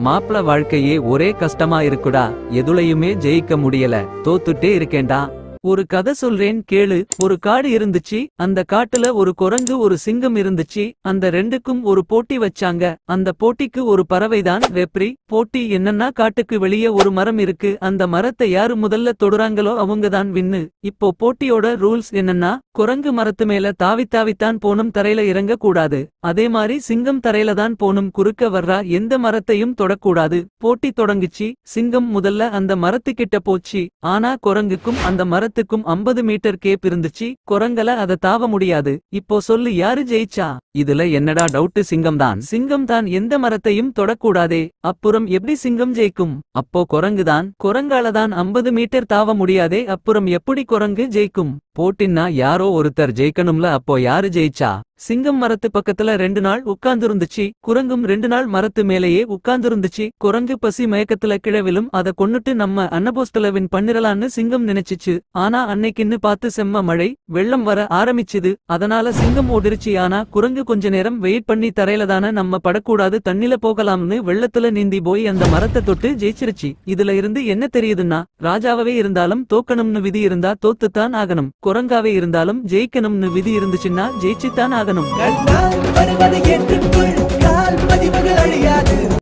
மாப்ள வாழ்க்கையே ஒரே கஷ்டமா இருக்குடா. எதுலயுமே ஜெயிக்க முடியல, தோத்துட்டே இருக்கேன்டா. ஒரு கதை சொல்றேன் கேளு. ஒரு காடு இருந்துச்சு. அந்த காட்டுல ஒரு குரங்கு ஒரு சிங்கம் இருந்துச்சு. அந்த ரெண்டுக்கும் ஒரு போட்டி வச்சாங்க. அந்த போட்டிக்கு ஒரு பறவைதான் ரெப்ரி. போட்டி என்னன்னா, காட்டுக்கு வெளியே ஒரு மரம் இருக்கு. அந்த மரத்தை யாரு முதல்ல தொடுறாங்களோ அவங்கதான் வின்னு. இப்போ போட்டியோட ரூல்ஸ் என்னன்னா, குரங்கு மரத்து மேல தாவித்தான் போனும், தரையில இறங்க கூடாது. அதே மாதிரி சிங்கம் தரையில தான் போனும், குறுக்க வர்றா எந்த மரத்தையும் தொடக்கூடாது. போட்டி தொடங்குச்சு. சிங்கம் முதல்ல அந்த மரத்துக்கிட்ட போச்சு. ஆனா குரங்குக்கும் அந்த மரத்துக்கும் 50 மீட்டர் கேப் இருந்துச்சு. குரங்கல அத தாவ முடியாது. இப்போ சொல்லு, யாரு ஜெயிச்சா? இதுல என்னடா டவுட்? சிங்கம் தான் எந்த மரத்தையும் தொடக்கூடாதே. அப்புறம் எப்படி சிங்கம் ஜெயிக்கும்? அப்போ குரங்குதான். குரங்காலதான் 50 மீட்டர் தாவ முடியாதே. அப்புறம் எப்படி குரங்கு ஜெயிக்கும்? போட்டின்னா யாரோ ஒருத்தர் ஜெயிக்கணும்ல. அப்போ யாரு ஜெயிச்சா? சிங்கம் மரத்து பக்கத்துல 2 நாள் உட்கார்ந்துருந்துச்சு. குரங்கும் 2 நாள் மரத்து மேலேயே உட்கார்ந்துருந்துச்சு. குரங்கு பசி மயக்கத்துல கிழவிலும் அத கொன்னுட்டு நம்ம அன்னபோஸ்தலவின் பண்ணிரலான்னு சிங்கம் நினைச்சுச்சு. ஆனா அன்னைக்குன்னு பார்த்து செம்ம மழை, வெள்ளம் வர ஆரம்பிச்சுது. அதனால சிங்கம் ஓடிருச்சு. ஆனா குரங்கு கொஞ்ச நேரம் வெயிட் பண்ணி, தரையில தானே நம்ம படக்கூடாது, தண்ணில போகலாம்னு வெள்ளத்துல நீந்தி போய் அந்த மரத்தை தொட்டு ஜெயிச்சிருச்சு. இதுல இருந்து என்ன தெரியுதுன்னா, ராஜாவே இருந்தாலும் தோக்கணும்னு விதி இருந்தா தோத்துத்தான் ஆகணும். குரங்காவே இருந்தாலும் ஜெயிக்கணும்னு விதி இருந்துச்சுன்னா ஜெயிச்சுத்தான் ஆகணும்.